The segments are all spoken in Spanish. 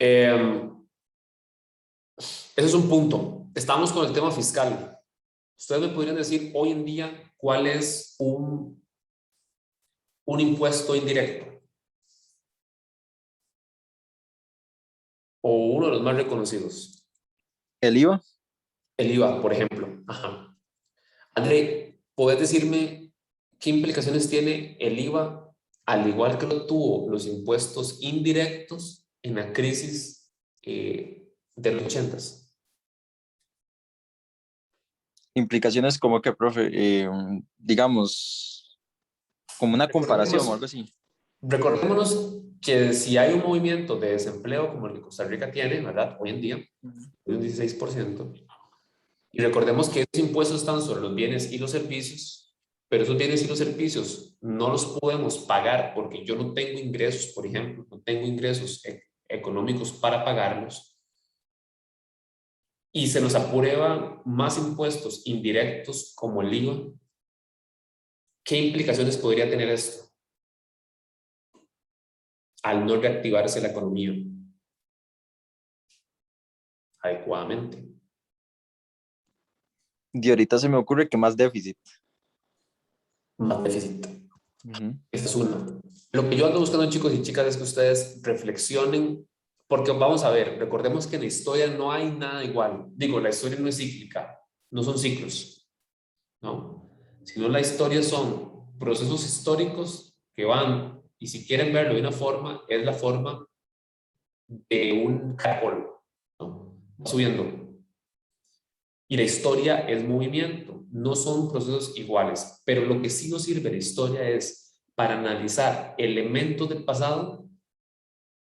Ese es un punto. Estamos con el tema fiscal. Ustedes me podrían decir hoy en día cuál es un impuesto indirecto o uno de los más reconocidos. ¿El IVA? El IVA, por ejemplo. Ajá. André, ¿puedes decirme qué implicaciones tiene el IVA, al igual que lo tuvo los impuestos indirectos en la crisis de los 80s? Implicaciones como que, profe, digamos, como una comparación o algo así. Recordémonos que si hay un movimiento de desempleo como el que Costa Rica tiene, ¿verdad? Hoy en día, de un 16%, y recordemos que esos impuestos están sobre los bienes y los servicios, pero esos bienes y los servicios no los podemos pagar porque yo no tengo ingresos, por ejemplo, no tengo ingresos económicos para pagarlos, y se nos aprueban más impuestos indirectos como el IVA. ¿Qué implicaciones podría tener esto al no reactivarse la economía adecuadamente? Y ahorita se me ocurre que más déficit. Más déficit. Esta es una. Lo que yo ando buscando, chicos y chicas, es que ustedes reflexionen, porque vamos a ver, recordemos que en la historia no hay nada igual. Digo, la historia no es cíclica, no son ciclos, ¿no? Sino la historia son procesos históricos que van, y si quieren verlo de una forma, es la forma de un caracol, ¿no? Va subiendo. Y la historia es movimiento, no son procesos iguales, pero lo que sí nos sirve la historia es para analizar elementos del pasado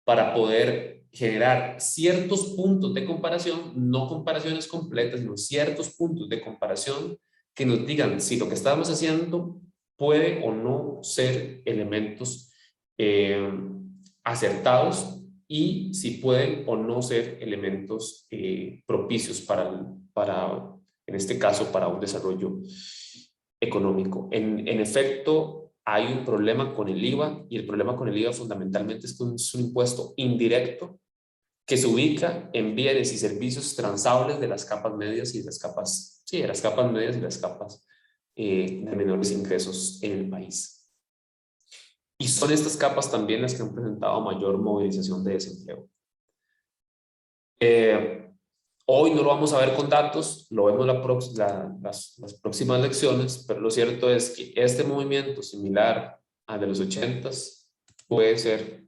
para poder generar ciertos puntos de comparación, no comparaciones completas, sino ciertos puntos de comparación que nos digan si lo que estamos haciendo puede o no ser elementos acertados y si pueden o no ser elementos propicios para, en este caso, para un desarrollo económico. En efecto, hay un problema con el IVA y el problema con el IVA fundamentalmente es que es un impuesto indirecto que se ubica en bienes y servicios transables de las capas medias y de las capas, sí, de las capas medias y las capas de menores ingresos en el país. Y son estas capas también las que han presentado mayor movilización de desempleo. Hoy no lo vamos a ver con datos, lo vemos las próximas lecciones, pero lo cierto es que este movimiento similar al de los 80s puede ser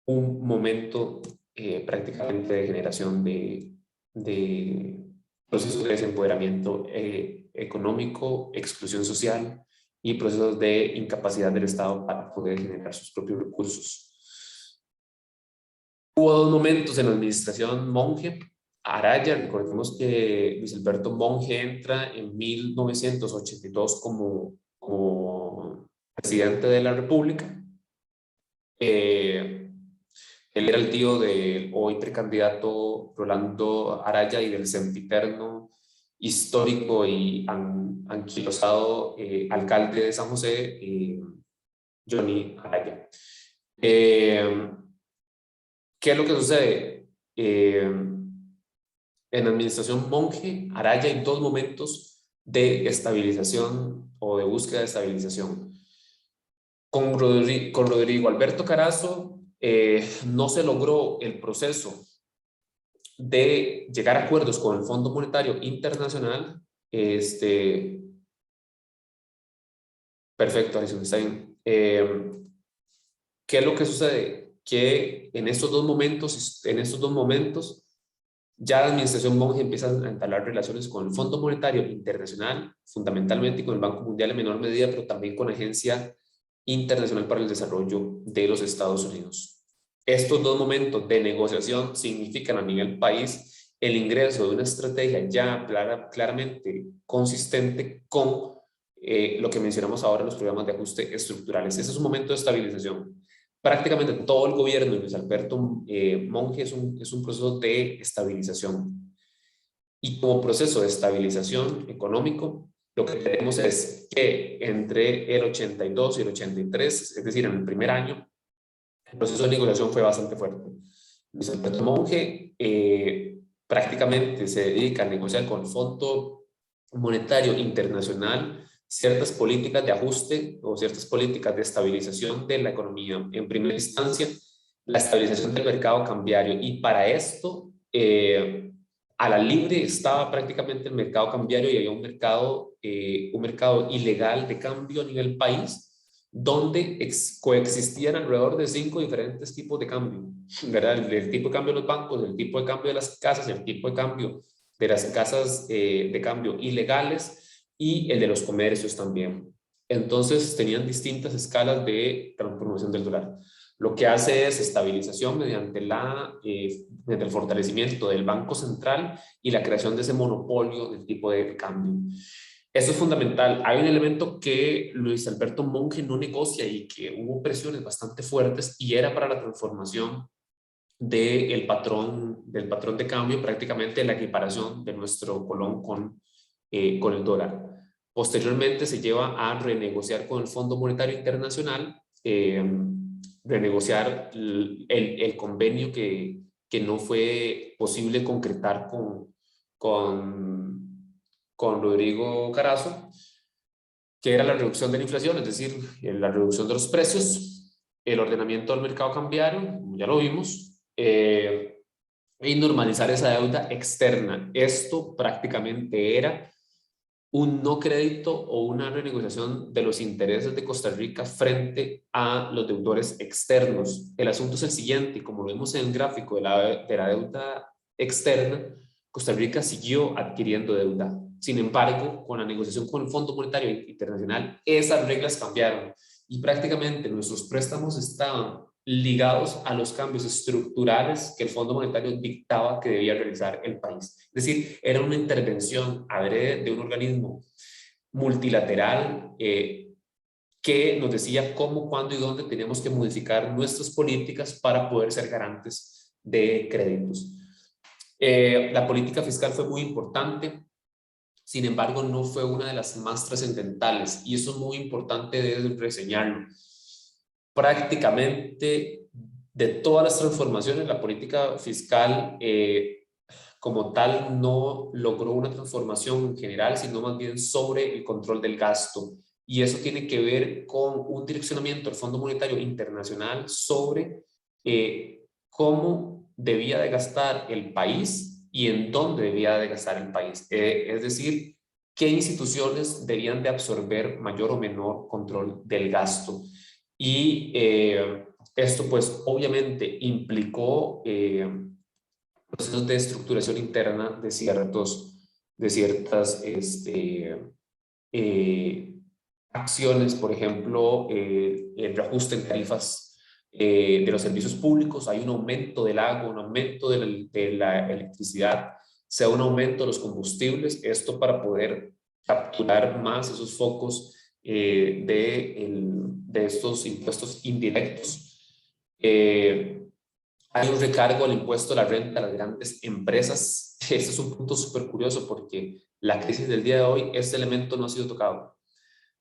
un momento prácticamente de generación de procesos de desempoderamiento económico, exclusión social y procesos de incapacidad del Estado para poder generar sus propios recursos. Hubo dos momentos en la administración Monge. Araya, recordemos que Luis Alberto Monge entra en 1982 como presidente de la República. Él era el tío del hoy precandidato Rolando Araya y del sempiterno histórico y anquilosado alcalde de San José, Johnny Araya. ¿Qué es lo que sucede? En la administración Monge, Araya, hay dos momentos de estabilización o de búsqueda de estabilización. Con Rodrigo Alberto Carazo no se logró el proceso de llegar a acuerdos con el Fondo Monetario Internacional. Perfecto, Alison, está bien. ¿Qué es lo que sucede? Que en estos dos momentos ya la administración Monge empieza a entablar relaciones con el Fondo Monetario Internacional, fundamentalmente, y con el Banco Mundial en menor medida, pero también con la Agencia Internacional para el Desarrollo de los Estados Unidos. Estos dos momentos de negociación significan a nivel país el ingreso de una estrategia ya claramente consistente con lo que mencionamos ahora, los programas de ajuste estructurales. Ese es un momento de estabilización. Prácticamente todo el gobierno de Luis Alberto Monge es un proceso de estabilización. Y como proceso de estabilización económico, lo que tenemos es que entre el 82 y el 83, es decir, en el primer año, el proceso de negociación fue bastante fuerte. Luis Alberto Monge prácticamente se dedica a negociar con el Fondo Monetario Internacional ciertas políticas de ajuste o ciertas políticas de estabilización de la economía. En primera instancia, la estabilización del mercado cambiario. Y para esto, a la libre estaba prácticamente el mercado cambiario y había un mercado ilegal de cambio a nivel país donde coexistían alrededor de 5 diferentes tipos de cambio, ¿verdad? El tipo de cambio de los bancos, el tipo de cambio de las casas, el tipo de cambio de las casas de cambio ilegales y el de los comercios también. Entonces tenían distintas escalas de transformación del dólar. Lo que hace es estabilización mediante el fortalecimiento del Banco Central y la creación de ese monopolio del tipo de cambio. Eso es fundamental. Hay un elemento que Luis Alberto Monge no negocia y que hubo presiones bastante fuertes y era para la transformación del patrón de cambio, prácticamente la equiparación de nuestro colón con el dólar. Posteriormente se lleva a renegociar con el Fondo Monetario Internacional, renegociar el convenio que no fue posible concretar con Rodrigo Carazo, que era la reducción de la inflación, es decir, la reducción de los precios, el ordenamiento del mercado cambiario, ya lo vimos, y normalizar esa deuda externa. Esto prácticamente era un no crédito o una renegociación de los intereses de Costa Rica frente a los deudores externos. El asunto es el siguiente, y como lo vimos en el gráfico de la deuda externa, Costa Rica siguió adquiriendo deuda. Sin embargo, con la negociación con el Fondo Monetario Internacional, esas reglas cambiaron y prácticamente nuestros préstamos estaban ligados a los cambios estructurales que el Fondo Monetario dictaba que debía realizar el país. Es decir, era una intervención adrede de un organismo multilateral que nos decía cómo, cuándo y dónde teníamos que modificar nuestras políticas para poder ser garantes de créditos. La política fiscal fue muy importante, sin embargo, no fue una de las más trascendentales y eso es muy importante de reseñarlo. Prácticamente de todas las transformaciones, la política fiscal como tal no logró una transformación en general, sino más bien sobre el control del gasto. Y eso tiene que ver con un direccionamiento del Fondo Monetario Internacional sobre cómo debía de gastar el país y en dónde debía de gastar el país. Es decir, qué instituciones debían de absorber mayor o menor control del gasto. Y esto pues obviamente implicó procesos de estructuración interna de ciertas acciones, por ejemplo, el reajuste en tarifas de los servicios públicos. Hay un aumento del agua, un aumento de la electricidad, sea un aumento de los combustibles, esto para poder capturar más esos focos de estos impuestos indirectos. Hay un recargo al impuesto a la renta a las grandes empresas. Este es un punto súper curioso porque la crisis del día de hoy, este elemento no ha sido tocado.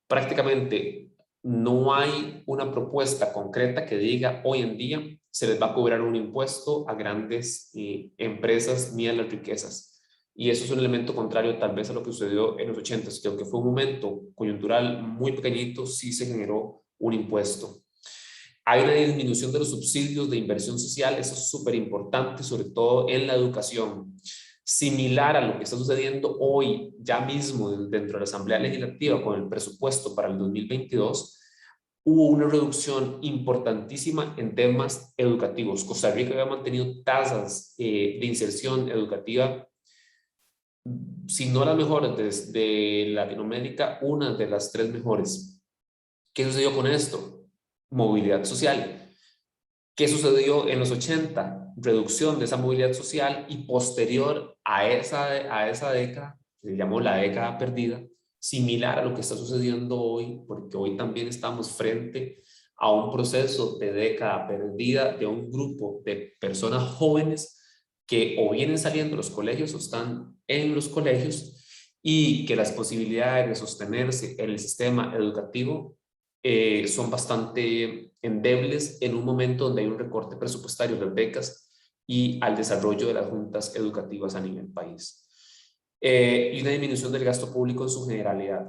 Prácticamente no hay una propuesta concreta que diga hoy en día se les va a cobrar un impuesto a grandes empresas ni a las riquezas. Y eso es un elemento contrario tal vez a lo que sucedió en los 80s, que aunque fue un momento coyuntural muy pequeñito, sí se generó un impuesto. Hay una disminución de los subsidios de inversión social, eso es súper importante, sobre todo en la educación. Similar a lo que está sucediendo hoy, ya mismo dentro de la Asamblea Legislativa con el presupuesto para el 2022, hubo una reducción importantísima en temas educativos. Costa Rica había mantenido tasas de inserción educativa, si no las mejores desde Latinoamérica, una de las 3 mejores. ¿Qué sucedió con esto? Movilidad social. ¿Qué sucedió en los 80? Reducción de esa movilidad social y posterior a esa década, se llamó la década perdida, similar a lo que está sucediendo hoy, porque hoy también estamos frente a un proceso de década perdida de un grupo de personas jóvenes que o vienen saliendo de los colegios o están en los colegios y que las posibilidades de sostenerse en el sistema educativo son bastante endebles en un momento donde hay un recorte presupuestario de las becas y al desarrollo de las juntas educativas a nivel país. Y una disminución del gasto público en su generalidad.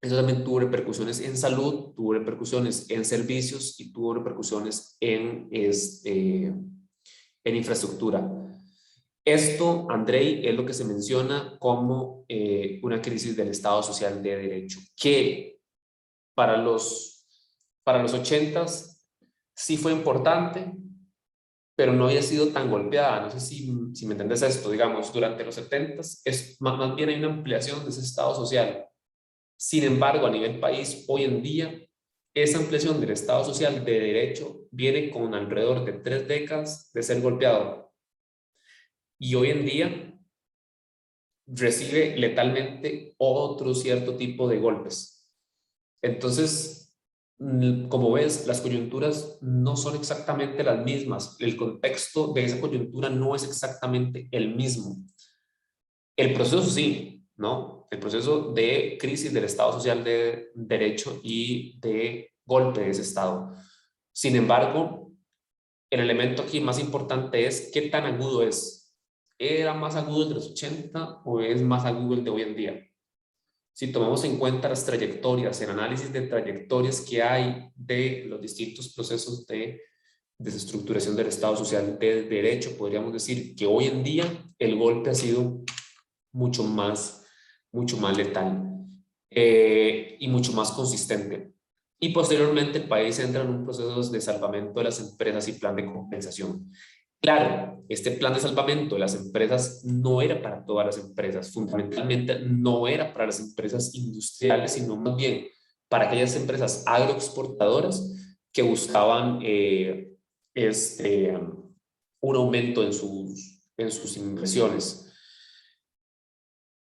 Eso también tuvo repercusiones en salud, tuvo repercusiones en servicios y tuvo repercusiones en infraestructura. Esto, Andrei, es lo que se menciona como una crisis del Estado Social de Derecho, que para los 80s sí fue importante, pero no había sido tan golpeada. No sé si me entendés esto, digamos, durante los 70s es más bien hay una ampliación de ese Estado Social. Sin embargo, a nivel país, hoy en día, esa ampliación del Estado Social de Derecho viene con alrededor de 3 décadas de ser golpeado. Y hoy en día recibe letalmente otro cierto tipo de golpes. Entonces, como ves, las coyunturas no son exactamente las mismas. El contexto de esa coyuntura no es exactamente el mismo. El proceso sí, ¿no? El proceso de crisis del Estado Social de Derecho y de golpe de ese Estado. Sin embargo, el elemento aquí más importante es qué tan agudo es. ¿Era más agudo el de los 80 o es más agudo el de hoy en día? Si tomamos en cuenta las trayectorias, el análisis de trayectorias que hay de los distintos procesos de desestructuración del Estado Social de Derecho, podríamos decir que hoy en día el golpe ha sido mucho más letal y mucho más consistente. Y posteriormente el país entra en un proceso de salvamento de las empresas y plan de compensación. Claro, este plan de salvamento de las empresas no era para todas las empresas, fundamentalmente no era para las empresas industriales, sino más bien para aquellas empresas agroexportadoras que buscaban un aumento en sus inversiones.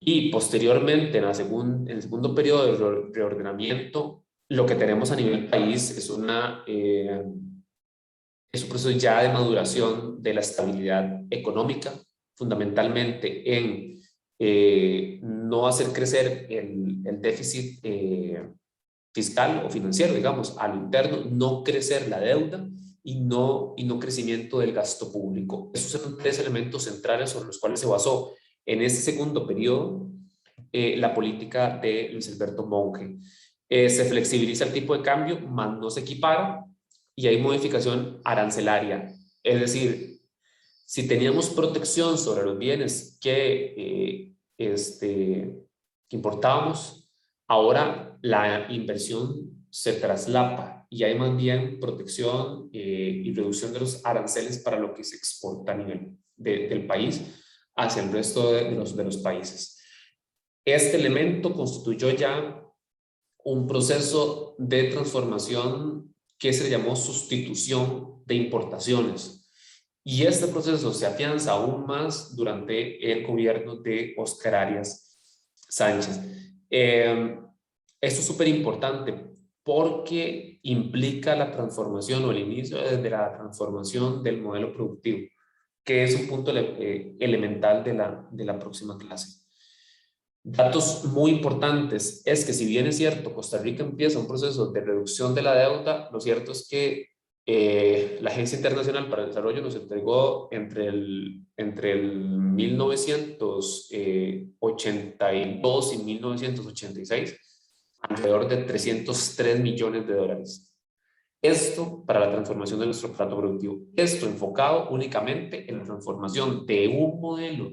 Y posteriormente, en el segundo periodo de reordenamiento, lo que tenemos a nivel país es un proceso ya de maduración de la estabilidad económica, fundamentalmente en no hacer crecer el déficit fiscal o financiero, digamos, a lo interno, no crecer la deuda y no crecimiento del gasto público. Esos son 3 elementos centrales sobre los cuales se basó en ese segundo periodo la política de Luis Alberto Monge. Se flexibiliza el tipo de cambio, más no se equipara y hay modificación arancelaria. Es decir, si teníamos protección sobre los bienes que importábamos, ahora la inversión se traslapa y hay más bien protección y reducción de los aranceles para lo que se exporta a nivel del país hacia el resto de los países. Este elemento constituyó ya un proceso de transformación que se llamó sustitución de importaciones. Y este proceso se afianza aún más durante el gobierno de Óscar Arias Sánchez. Esto es súper importante porque implica la transformación o el inicio de la transformación del modelo productivo, que es un punto elemental de la próxima clase. Datos muy importantes es que si bien es cierto, Costa Rica empieza un proceso de reducción de la deuda, lo cierto es que la Agencia Internacional para el Desarrollo nos entregó entre el 1982 y 1986 alrededor de 303 millones de dólares. Esto para la transformación de nuestro aparato productivo. Esto enfocado únicamente en la transformación de un modelo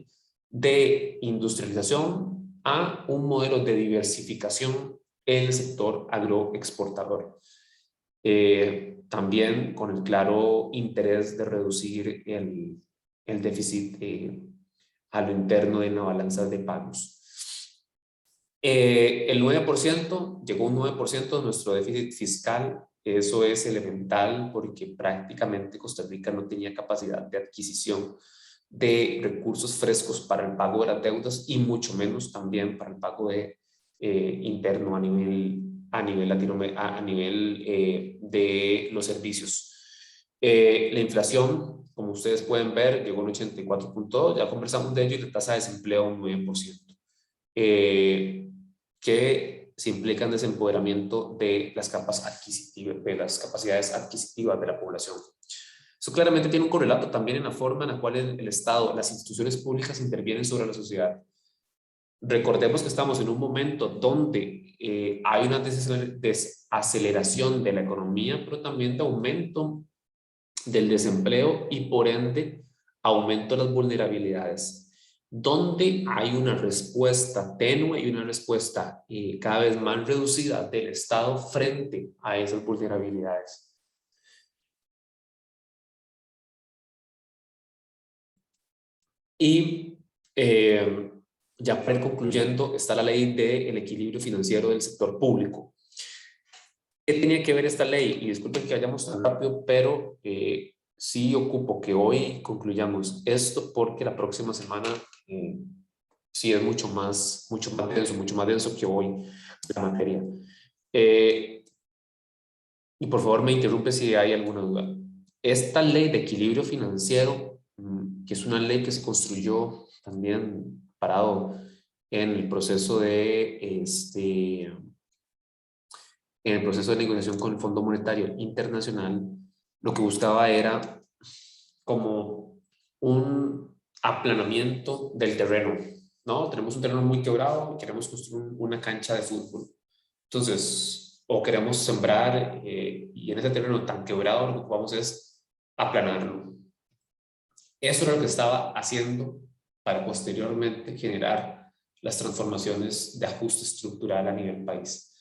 de industrialización a un modelo de diversificación en el sector agroexportador. También con el claro interés de reducir el déficit a lo interno en la balanza de pagos. El 9%, llegó un 9% de nuestro déficit fiscal. Eso es elemental porque prácticamente Costa Rica no tenía capacidad de adquisición de recursos frescos para el pago de las deudas y mucho menos también para el pago de interno a nivel de los servicios. La inflación, como ustedes pueden ver, llegó a un 84.2, ya conversamos de ello, y la tasa de desempleo un 9%, que se implica en desempoderamiento de las capacidades adquisitivas de la población. Eso claramente tiene un correlato también en la forma en la cual el Estado, las instituciones públicas intervienen sobre la sociedad. Recordemos que estamos en un momento donde hay una desaceleración de la economía, pero también de aumento del desempleo y por ende aumento de las vulnerabilidades, donde hay una respuesta tenue y una respuesta cada vez más reducida del Estado frente a esas vulnerabilidades. Y ya para ir concluyendo, está la ley del equilibrio financiero del sector público. ¿Qué tenía que ver esta ley? Y disculpen que vayamos tan rápido, pero sí ocupo que hoy concluyamos esto porque la próxima semana sí es mucho más denso que hoy la materia. Y por favor me interrumpe si hay alguna duda. Esta ley de equilibrio financiero, que es una ley que se construyó también parado en el proceso de negociación con el Fondo Monetario Internacional, lo que buscaba era como un aplanamiento del terreno, ¿no? Tenemos un terreno muy quebrado y queremos construir una cancha de fútbol. Entonces, o queremos sembrar y en ese terreno tan quebrado lo que vamos es aplanarlo. Eso era lo que estaba haciendo para posteriormente generar las transformaciones de ajuste estructural a nivel país.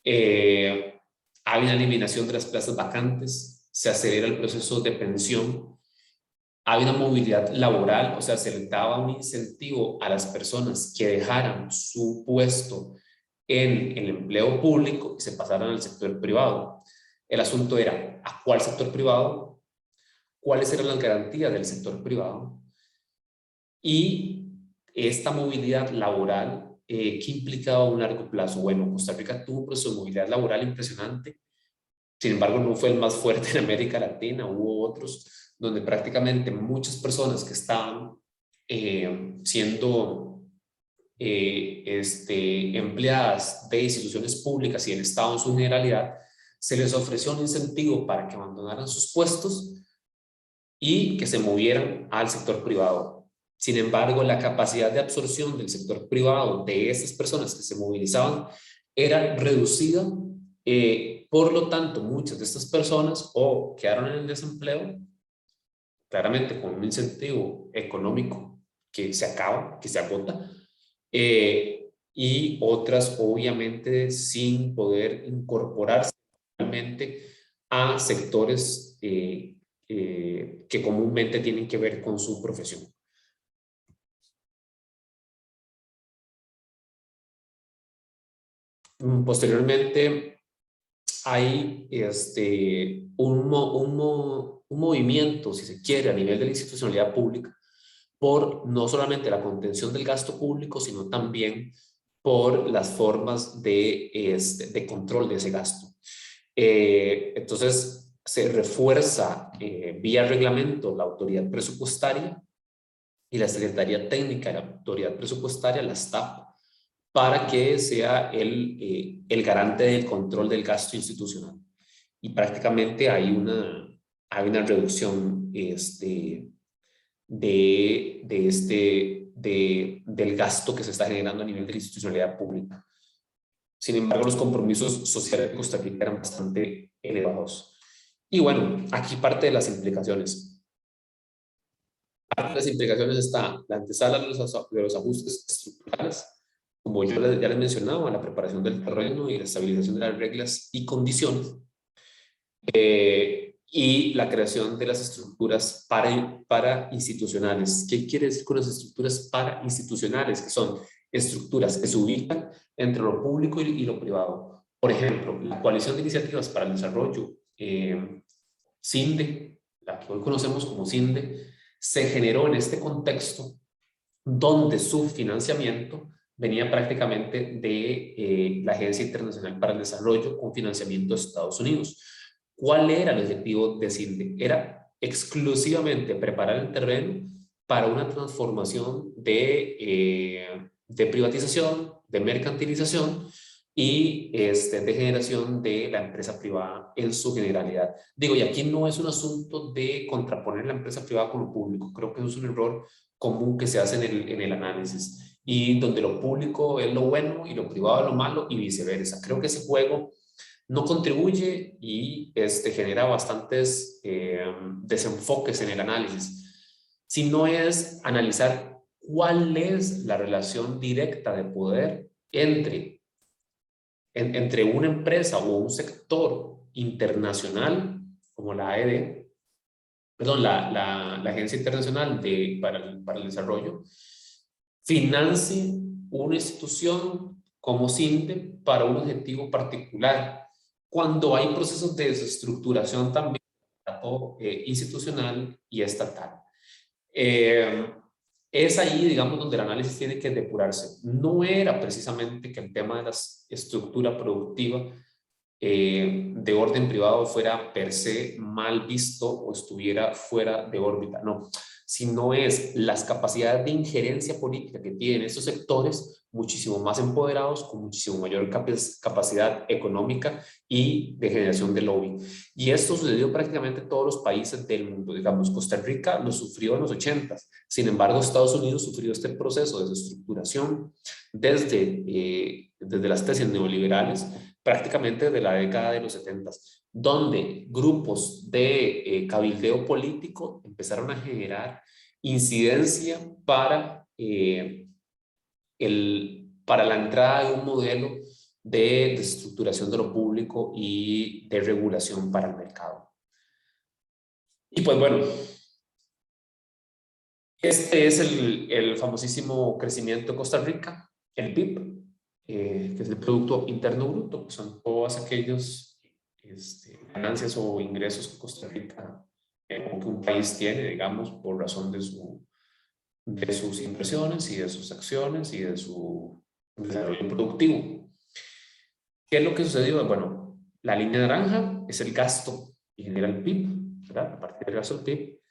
Hay una eliminación de las plazas vacantes, se acelera el proceso de pensión, hay una movilidad laboral, o sea, se le daba un incentivo a las personas que dejaran su puesto en el empleo público y se pasaran al sector privado. El asunto era, ¿a cuál sector privado? ¿Cuáles eran las garantías del sector privado? Y esta movilidad laboral, ¿qué implicaba a un largo plazo? Bueno, Costa Rica tuvo un proceso de movilidad laboral impresionante, sin embargo no fue el más fuerte en América Latina, hubo otros donde prácticamente muchas personas que estaban siendo empleadas de instituciones públicas y el Estado en su generalidad, se les ofreció un incentivo para que abandonaran sus puestos y que se movieran al sector privado. Sin embargo, la capacidad de absorción del sector privado de esas personas que se movilizaban era reducida. Por lo tanto, muchas de estas personas o quedaron en el desempleo, claramente con un incentivo económico que se acaba, que se agota, y otras obviamente sin poder incorporarse realmente a sectores que comúnmente tienen que ver con su profesión. Posteriormente hay un movimiento, si se quiere, a nivel de la institucionalidad pública por no solamente la contención del gasto público, sino también por las formas de control de ese gasto. Entonces, se refuerza vía reglamento la autoridad presupuestaria y la Secretaría Técnica de la Autoridad Presupuestaria, la STAP, para que sea el garante del control del gasto institucional. Y prácticamente hay una reducción del gasto que se está generando a nivel de la institucionalidad pública. Sin embargo, los compromisos sociales de Costa Rica eran bastante elevados. Y bueno, aquí parte de las implicaciones. Parte de las implicaciones está la antesala de los ajustes estructurales, como yo ya les mencionaba, la preparación del terreno y la estabilización de las reglas y condiciones, y la creación de las estructuras para institucionales. ¿Qué quiere decir con las estructuras para institucionales? Que son estructuras que se ubican entre lo público y lo privado. Por ejemplo, la Coalición de Iniciativas para el Desarrollo, CINDE, la que hoy conocemos como CINDE, se generó en este contexto donde su financiamiento venía prácticamente de la Agencia Internacional para el Desarrollo con financiamiento de Estados Unidos. ¿Cuál era el objetivo de CINDE? Era exclusivamente preparar el terreno para una transformación de privatización, de mercantilización, y de generación de la empresa privada en su generalidad. Digo, y aquí no es un asunto de contraponer la empresa privada con lo público, creo que eso es un error común que se hace en el análisis, y donde lo público es lo bueno y lo privado es lo malo y viceversa. Creo que ese juego no contribuye y genera bastantes desenfoques en el análisis. Si no es analizar cuál es la relación directa de poder entre una empresa o un sector internacional como la AED, perdón, la Agencia Internacional para el Desarrollo, financie una institución como CINDE para un objetivo particular, cuando hay procesos de desestructuración también institucional y estatal. Es ahí, digamos, donde el análisis tiene que depurarse. No era precisamente que el tema de la estructura productiva de orden privado fuera per se mal visto o estuviera fuera de órbita, no, sino es las capacidades de injerencia política que tienen estos sectores muchísimo más empoderados, con muchísimo mayor capacidad económica y de generación de lobby. Y esto sucedió prácticamente en todos los países del mundo. Digamos, Costa Rica lo sufrió en los 80s. Sin embargo, Estados Unidos sufrió este proceso de desestructuración desde las tesis neoliberales, prácticamente desde la década de los 70, donde grupos de cabildeo político empezaron a generar incidencia para la entrada de un modelo de estructuración de lo público y de regulación para el mercado. Y pues bueno, este es el famosísimo crecimiento de Costa Rica, el PIB, que es el Producto Interno Bruto, que son todas aquellos ganancias o ingresos que Costa Rica o que un país tiene, digamos, por razón de sus inversiones y de sus acciones y de su desarrollo productivo. ¿Qué es lo que sucedió? Bueno, la línea naranja es el gasto y genera el PIB, ¿verdad? A partir del gasto del PIB.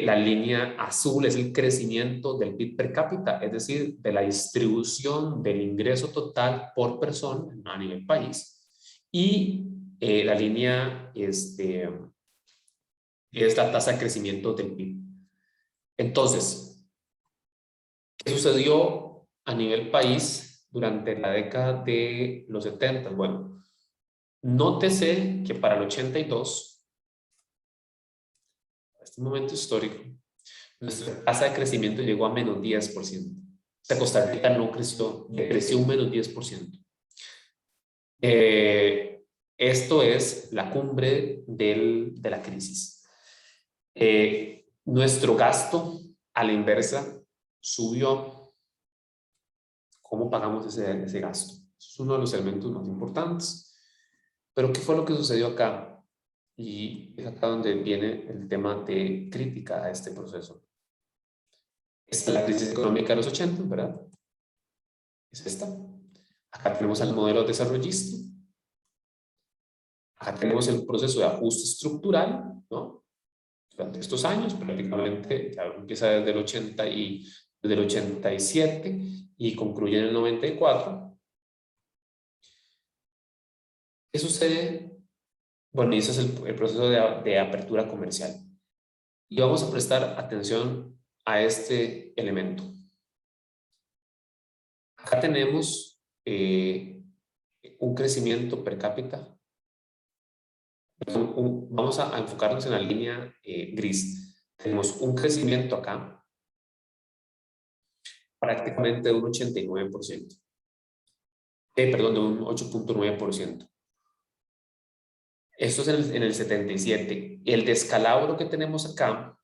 La línea azul es el crecimiento del PIB per cápita, es decir, de la distribución del ingreso total por persona a nivel país. Y la línea es la tasa de crecimiento del PIB. Entonces, ¿qué sucedió a nivel país durante la década de los 70? Bueno, nótese que para el 82, este momento histórico, nuestra tasa de crecimiento llegó a menos 10%. O sea, Costa Rica no creció, creció un menos 10%. Esto es la cumbre de la crisis. Nuestro gasto a la inversa subió. ¿Cómo pagamos ese gasto? Eso es uno de los elementos más importantes. Pero ¿qué fue lo que sucedió acá? Y es acá donde viene el tema de crítica a este proceso. Esta es la crisis económica de los 80, ¿verdad? Es esta. Acá tenemos al modelo desarrollista. Acá tenemos el proceso de ajuste estructural, ¿no? Durante estos años, prácticamente, ya empieza desde desde el 87 y concluye en el 94. ¿Qué sucede? Bueno, y ese es el proceso de apertura comercial. Y vamos a prestar atención a este elemento. Acá tenemos un crecimiento per cápita. Vamos a enfocarnos en la línea gris. Tenemos un crecimiento acá prácticamente de un 89%. Perdón, de un 8.9%. Esto es en el 77. El descalabro que tenemos acá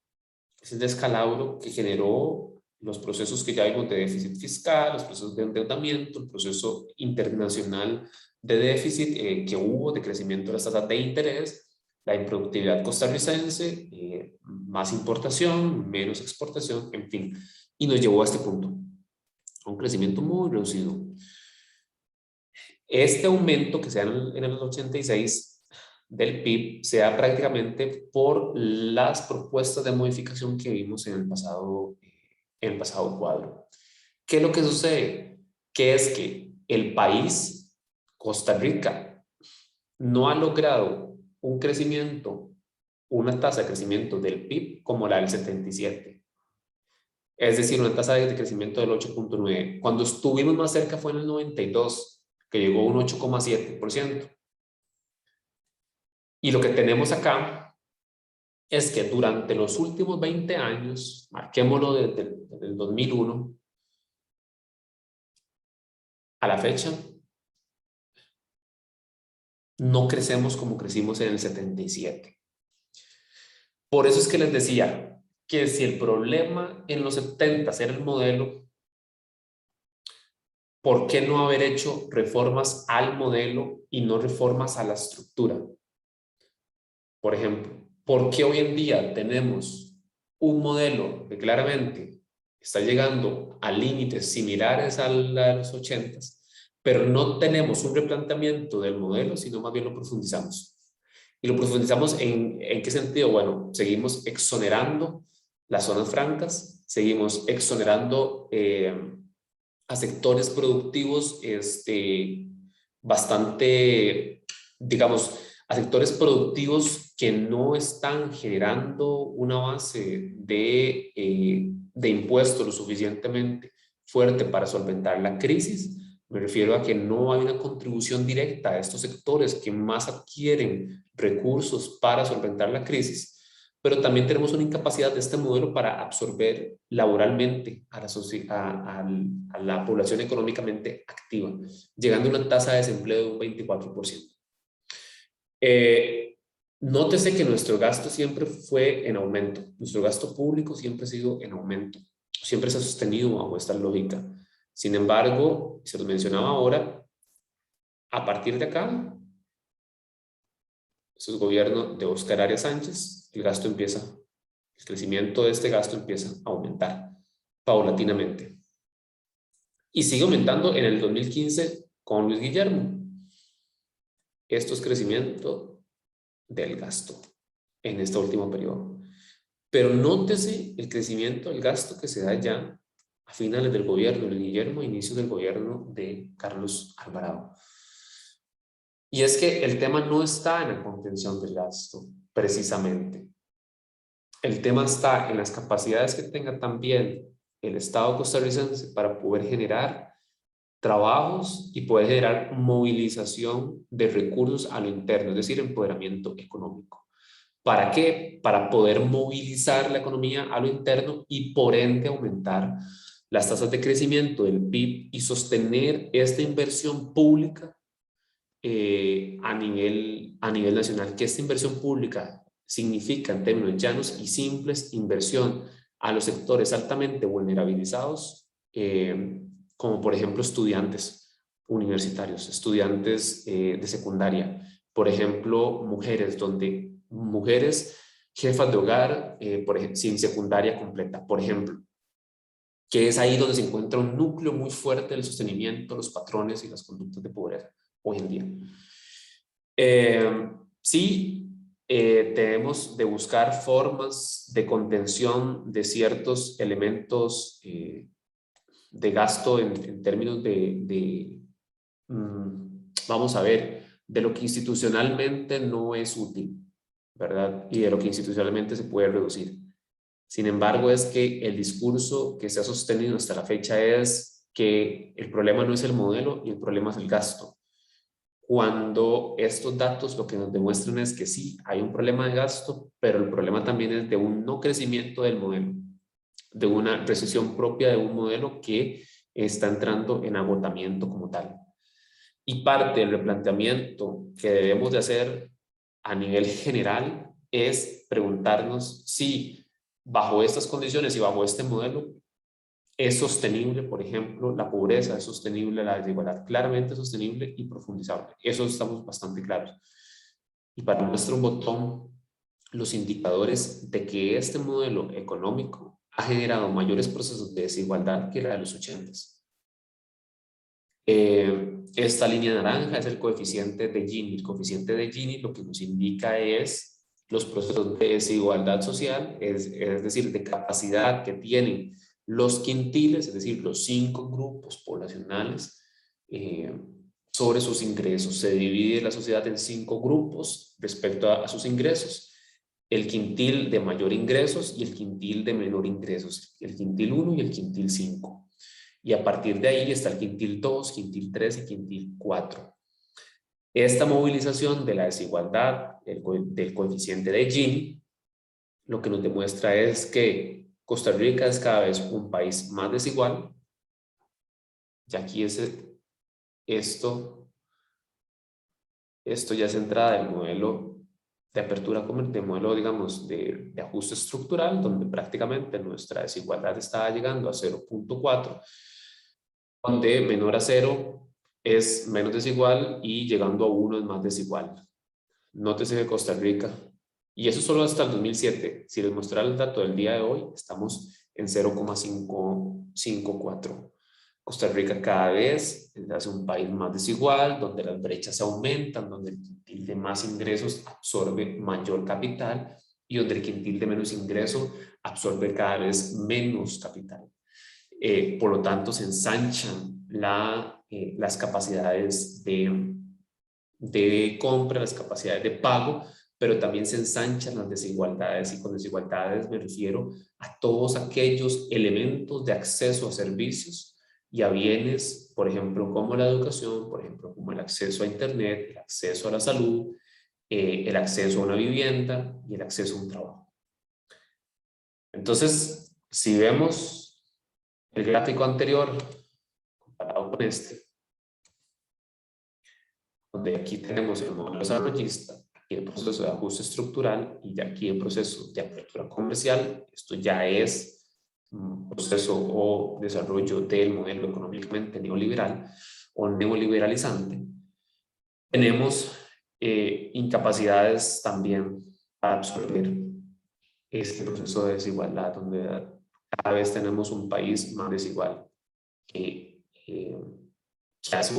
es el descalabro que generó los procesos que ya vimos de déficit fiscal, los procesos de endeudamiento, el proceso internacional de déficit que hubo, de crecimiento de las tasas de interés, la improductividad costarricense, más importación, menos exportación, en fin. Y nos llevó a este punto, a un crecimiento muy reducido. Este aumento que se da en el 86 del PIB se da prácticamente por las propuestas de modificación que vimos en el pasado cuadro. ¿Qué es lo que sucede? Que es que el país Costa Rica no ha logrado un crecimiento, una tasa de crecimiento del PIB como la del 77. Es decir, una tasa de crecimiento del 8.9. Cuando estuvimos más cerca fue en el 92, que llegó a un 8,7%. Y lo que tenemos acá es que durante los últimos 20 años, marquémoslo desde el 2001 a la fecha, no crecemos como crecimos en el 77. Por eso es que les decía que si el problema en los 70 era el modelo, ¿por qué no haber hecho reformas al modelo y no reformas a la estructura? Por ejemplo, ¿por qué hoy en día tenemos un modelo que claramente está llegando a límites similares a los 80, pero no tenemos un replanteamiento del modelo, sino más bien lo profundizamos? ¿Y lo profundizamos en qué sentido? Bueno, seguimos exonerando las zonas francas, seguimos exonerando a sectores productivos bastante, digamos, a sectores productivos que no están generando una base de impuestos lo suficientemente fuerte para solventar la crisis. Me refiero a que no hay una contribución directa a estos sectores que más adquieren recursos para solventar la crisis, pero también tenemos una incapacidad de este modelo para absorber laboralmente a la población económicamente activa, llegando a una tasa de desempleo de un 24%. Nótese que nuestro gasto siempre fue en aumento, nuestro gasto público siempre ha sido en aumento, siempre se ha sostenido bajo esta lógica. Sin embargo, se lo mencionaba ahora, a partir de acá, es el gobierno de Óscar Arias Sánchez, el crecimiento de este gasto empieza a aumentar paulatinamente. Y sigue aumentando en el 2015 con Luis Guillermo. Esto es crecimiento del gasto en este último periodo. Pero nótese el crecimiento del gasto que se da ya a finales del gobierno de Guillermo, inicio del gobierno de Carlos Alvarado. Y es que el tema no está en la contención del gasto, precisamente. El tema está en las capacidades que tenga también el Estado costarricense para poder generar trabajos y poder generar movilización de recursos a lo interno, es decir, empoderamiento económico. ¿Para qué? Para poder movilizar la economía a lo interno y por ende aumentar las tasas de crecimiento del PIB y sostener esta inversión pública a nivel nacional. Que esta inversión pública significa, en términos llanos y simples, inversión a los sectores altamente vulnerabilizados, como por ejemplo estudiantes universitarios, estudiantes de secundaria, por ejemplo mujeres jefas de hogar, por ejemplo, sin secundaria completa, por ejemplo, que es ahí donde se encuentra un núcleo muy fuerte del sostenimiento, los patrones y las conductas de pobreza hoy en día. Sí, tenemos de buscar formas de contención de ciertos elementos de gasto en términos vamos a ver, de lo que institucionalmente no es útil, ¿verdad? Y de lo que institucionalmente se puede reducir. Sin embargo, es que el discurso que se ha sostenido hasta la fecha es que el problema no es el modelo y el problema es el gasto. Cuando estos datos lo que nos demuestran es que sí, hay un problema de gasto, pero el problema también es de un no crecimiento del modelo, de una recesión propia de un modelo que está entrando en agotamiento como tal. Y parte del replanteamiento que debemos de hacer a nivel general es preguntarnos si bajo estas condiciones y bajo este modelo es sostenible, por ejemplo, la pobreza, es sostenible la desigualdad, claramente sostenible y profundizable. Eso estamos bastante claros. Y para nuestro botón, los indicadores de que este modelo económico ha generado mayores procesos de desigualdad que la de los 80s. Esta línea naranja es el coeficiente de Gini. El coeficiente de Gini lo que nos indica es los procesos de desigualdad social, es decir, de capacidad que tienen los quintiles, es decir, los 5 grupos poblacionales sobre sus ingresos. Se divide la sociedad en 5 grupos respecto a sus ingresos. El quintil de mayor ingresos y el quintil de menor ingresos. El quintil 1 y el quintil 5. Y a partir de ahí está el quintil 2, quintil 3 y quintil 4. Esta movilización de la desigualdad del coeficiente de Gini lo que nos demuestra es que Costa Rica es cada vez un país más desigual. Y aquí esto ya es entrada del modelo de apertura, de modelo, digamos, de ajuste estructural, donde prácticamente nuestra desigualdad está llegando a 0.4, donde menor a 0 es menos desigual y llegando a 1 es más desigual. Nótese que Costa Rica, y eso solo hasta el 2007, si les mostrara el dato del día de hoy, estamos en 0,554. Costa Rica cada vez se hace un país más desigual, donde las brechas aumentan, donde el quintil de más ingresos absorbe mayor capital y donde el quintil de menos ingreso absorbe cada vez menos capital. Por lo tanto, se ensanchan las capacidades de compra, las capacidades de pago, pero también se ensanchan las desigualdades, y con desigualdades me refiero a todos aquellos elementos de acceso a servicios y a bienes, por ejemplo, como la educación, por ejemplo, como el acceso a internet, el acceso a la salud, el acceso a una vivienda y el acceso a un trabajo. Entonces, si vemos el gráfico anterior comparado con este, donde aquí tenemos el modelo desarrollista, aquí el proceso de ajuste estructural y aquí el proceso de apertura comercial. Esto ya es un proceso o desarrollo del modelo económicamente neoliberal o neoliberalizante. Tenemos incapacidades también para absorber este proceso de desigualdad, donde cada vez tenemos un país más desigual que hace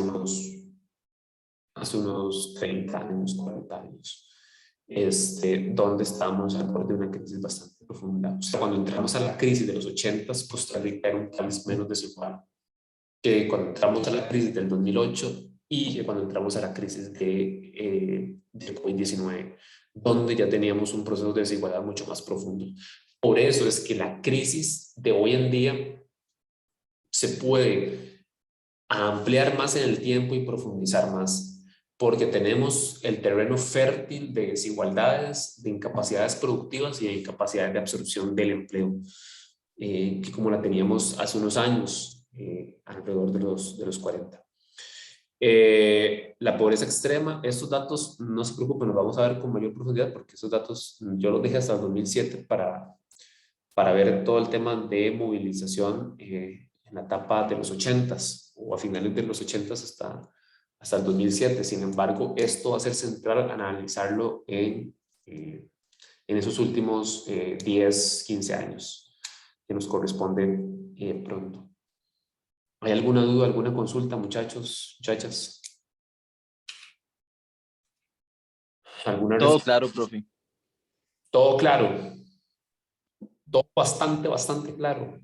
unos 30 años, 40 años, donde estamos al borde de una crisis bastante profunda. O sea, cuando entramos a la crisis de los 80, Costa Rica era un país menos desigual que cuando entramos a la crisis del 2008 y que cuando entramos a la crisis del COVID-19, donde ya teníamos un proceso de desigualdad mucho más profundo. Por eso es que la crisis de hoy en día se puede ampliar más en el tiempo y profundizar más, porque tenemos el terreno fértil de desigualdades, de incapacidades productivas y de incapacidades de absorción del empleo, que como la teníamos hace unos años, alrededor de los 40. La pobreza extrema, estos datos no se preocupen, los vamos a ver con mayor profundidad, porque esos datos yo los dejé hasta el 2007 para ver todo el tema de movilización en la etapa de los 80s o a finales de los 80s hasta el 2007. Sin embargo, esto va a ser central analizarlo en esos últimos 10, 15 años que nos corresponden pronto. ¿Hay alguna duda, alguna consulta, muchachos, muchachas? ¿Alguna Todo respuesta? claro, profe. Todo claro, todo bastante claro.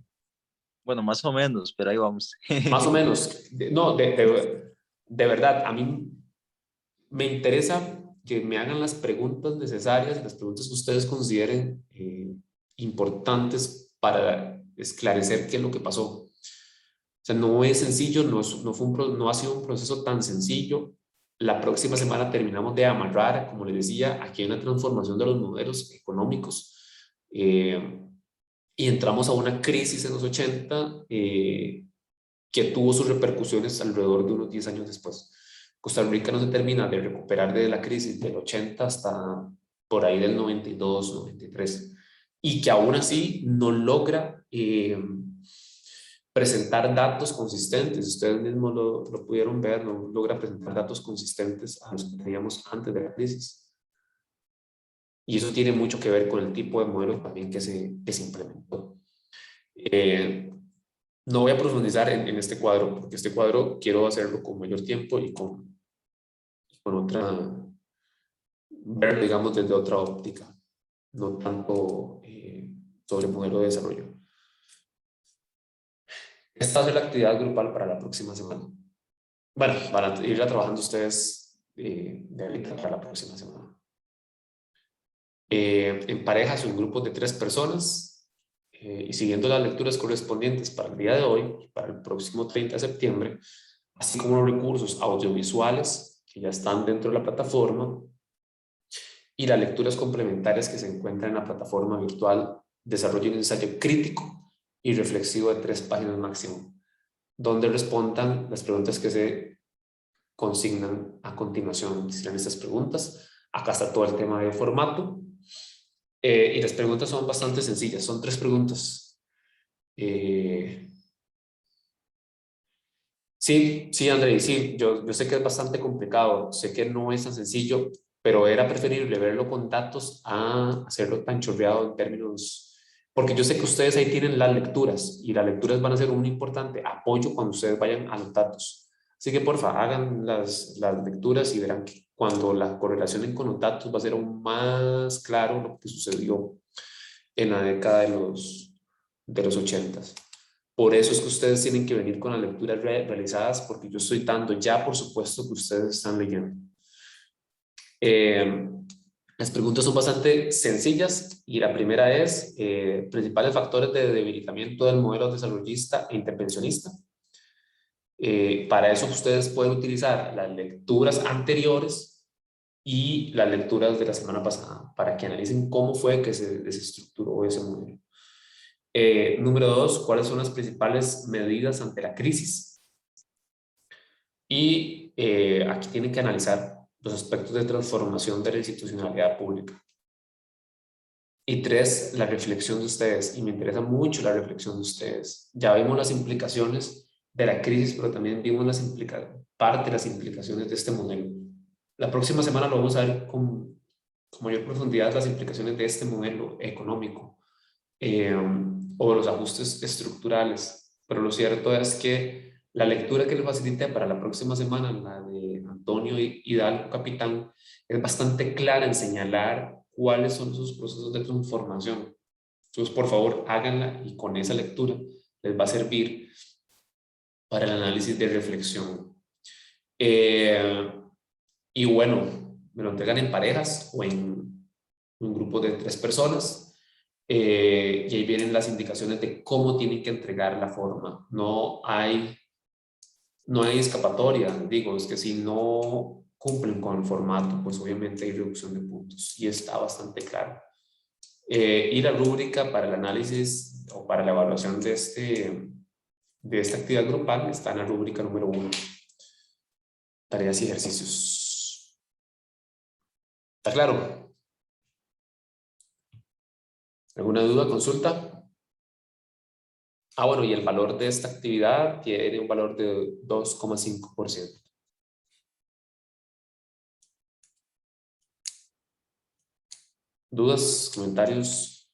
Bueno, más o menos, pero ahí vamos. Más o menos. No, de verdad, a mí me interesa que me hagan las preguntas necesarias, las preguntas que ustedes consideren importantes para esclarecer qué es lo que pasó. O sea, no es sencillo, no ha sido un proceso tan sencillo. La próxima semana terminamos de amarrar, como les decía, aquí hay una transformación de los modelos económicos y entramos a una crisis en los 80 que tuvo sus repercusiones alrededor de unos 10 años después. Costa Rica no se termina de recuperar de la crisis del 80 hasta por ahí del 92, 93, y que aún así no logra presentar datos consistentes. Ustedes mismos lo pudieron ver, no logra presentar datos consistentes a los que teníamos antes de la crisis. Y eso tiene mucho que ver con el tipo de modelo también que se implementó. No voy a profundizar en este cuadro, porque este cuadro quiero hacerlo con mayor tiempo y con otra, verlo, digamos, desde otra óptica, no tanto sobre modelo de desarrollo. Esta va a ser la actividad grupal para la próxima semana. Bueno, van a irla trabajando ustedes de ahorita para la próxima semana. En parejas o en grupos de 3 personas y siguiendo las lecturas correspondientes para el día de hoy, para el próximo 30 de septiembre, así como los recursos audiovisuales que ya están dentro de la plataforma y las lecturas complementarias que se encuentran en la plataforma virtual. Desarrollen un ensayo crítico y reflexivo de 3 páginas máximo, donde respondan las preguntas que se consignan a continuación. Serán estas preguntas. Acá está todo el tema de formato. Y las preguntas son bastante sencillas. Son 3 preguntas. Sí, André, sí, yo sé que es bastante complicado, sé que no es tan sencillo, pero era preferible verlo con datos a hacerlo tan chorreado en términos, porque yo sé que ustedes ahí tienen las lecturas y las lecturas van a ser un importante apoyo cuando ustedes vayan a los datos. Así que porfa, hagan las lecturas y verán que cuando la correlacionen con los datos va a ser aún más claro lo que sucedió en la década de los 80. Por eso es que ustedes tienen que venir con las lecturas realizadas, porque yo estoy dando ya por supuesto que ustedes están leyendo. Las preguntas son bastante sencillas y la primera es principales factores de debilitamiento del modelo desarrollista e intervencionista. Para eso ustedes pueden utilizar las lecturas anteriores y las lecturas de la semana pasada para que analicen cómo fue que se desestructuró ese modelo. Número 2, ¿cuáles son las principales medidas ante la crisis? Y aquí tienen que analizar los aspectos de transformación de la institucionalidad pública. Y 3, la reflexión de ustedes. Y me interesa mucho la reflexión de ustedes. Ya vimos las implicaciones de la crisis, pero también vimos parte de las implicaciones de este modelo. La próxima semana lo vamos a ver con mayor profundidad, las implicaciones de este modelo económico o los ajustes estructurales. Pero lo cierto es que la lectura que les facilité para la próxima semana, la de Antonio Hidalgo Capitán, es bastante clara en señalar cuáles son esos procesos de transformación. Entonces, por favor, háganla y con esa lectura les va a servir para el análisis de reflexión. Y bueno, me lo entregan en parejas o en un grupo de 3 personas. Y ahí vienen las indicaciones de cómo tienen que entregar la forma. No hay escapatoria, digo, es que si no cumplen con el formato, pues obviamente hay reducción de puntos y está bastante claro. Y la rúbrica para el análisis o para la evaluación de esta actividad grupal está en la rúbrica número 1, tareas y ejercicios. ¿Está claro? ¿Alguna duda, consulta? Bueno, y el valor de esta actividad tiene un valor de 2,5%. ¿Dudas, comentarios?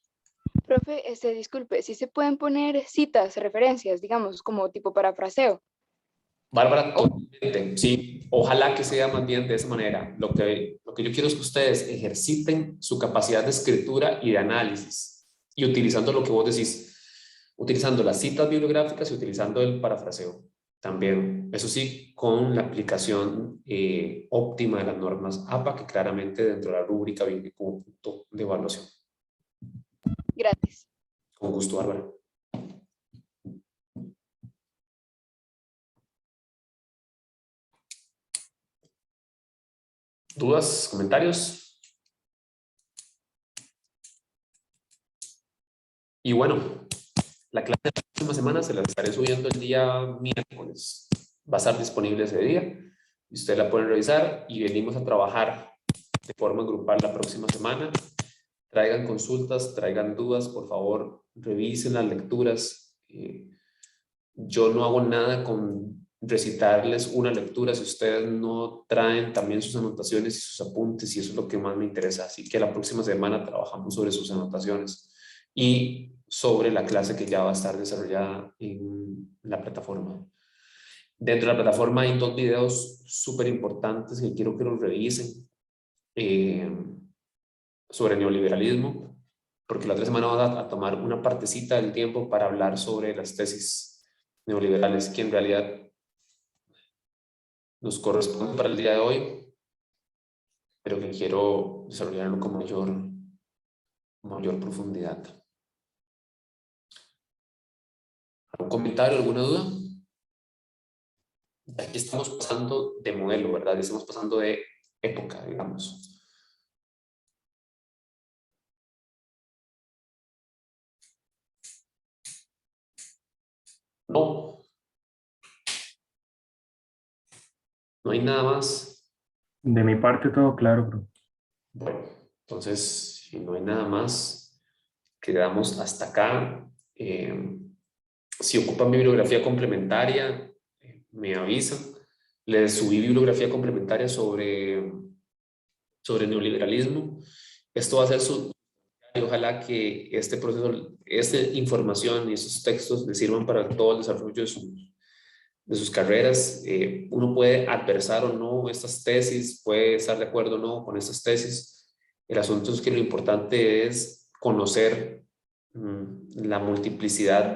Profe, disculpe, si se pueden poner citas, referencias, digamos, como tipo parafraseo. Bárbara, totalmente, sí, ojalá que sea más bien de esa manera. Lo que yo quiero es que ustedes ejerciten su capacidad de escritura y de análisis y utilizando lo que vos decís, utilizando las citas bibliográficas y utilizando el parafraseo también. Eso sí, con la aplicación óptima de las normas APA, que claramente dentro de la rúbrica viene como punto de evaluación. Gracias. Con gusto, Bárbara. ¿Dudas, comentarios? Y bueno, la clase de la próxima semana se la estaré subiendo el día miércoles. Va a estar disponible ese día. Y ustedes la pueden revisar y venimos a trabajar de forma grupal la próxima semana. Traigan consultas, traigan dudas, por favor, revisen las lecturas. Yo no hago nada con recitarles una lectura si ustedes no traen también sus anotaciones y sus apuntes, y eso es lo que más me interesa. Así que la próxima semana trabajamos sobre sus anotaciones y sobre la clase que ya va a estar desarrollada en la plataforma. Dentro de la plataforma hay 2 videos súper importantes que quiero que los revisen sobre neoliberalismo, porque la otra semana vamos a tomar una partecita del tiempo para hablar sobre las tesis neoliberales, que en realidad nos corresponde para el día de hoy, pero que quiero desarrollarlo con mayor profundidad. ¿Algún comentario, alguna duda? Aquí estamos pasando de modelo, ¿verdad? Estamos pasando de época, digamos. No. No hay nada más. De mi parte todo claro, bro. Bueno, entonces, si no hay nada más, quedamos hasta acá. Si ocupan bibliografía complementaria, me avisan. Les subí bibliografía complementaria sobre neoliberalismo. Esto va a ser y ojalá que este proceso, esta información y estos textos les sirvan para todo el desarrollo de sus carreras. Uno puede adversar o no estas tesis, puede estar de acuerdo o no con estas tesis. El asunto es que lo importante es conocer la multiplicidad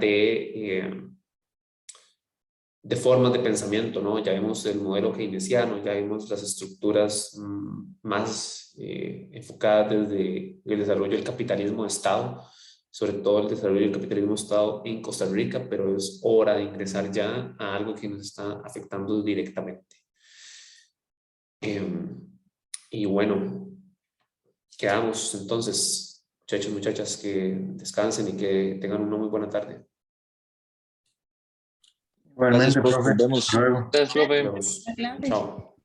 de formas de pensamiento, ¿no? Ya vimos el modelo keynesiano, ya vimos las estructuras más enfocadas desde el desarrollo del capitalismo de Estado, sobre todo el desarrollo del capitalismo de Estado en Costa Rica, pero es hora de ingresar ya a algo que nos está afectando directamente. Y bueno, quedamos entonces, muchachos, muchachas, que descansen y que tengan una muy buena tarde. Igualmente, Gracias, profe. profe. Nos vemos. Hasta luego. Gracias, profe. Nos vemos. Chao.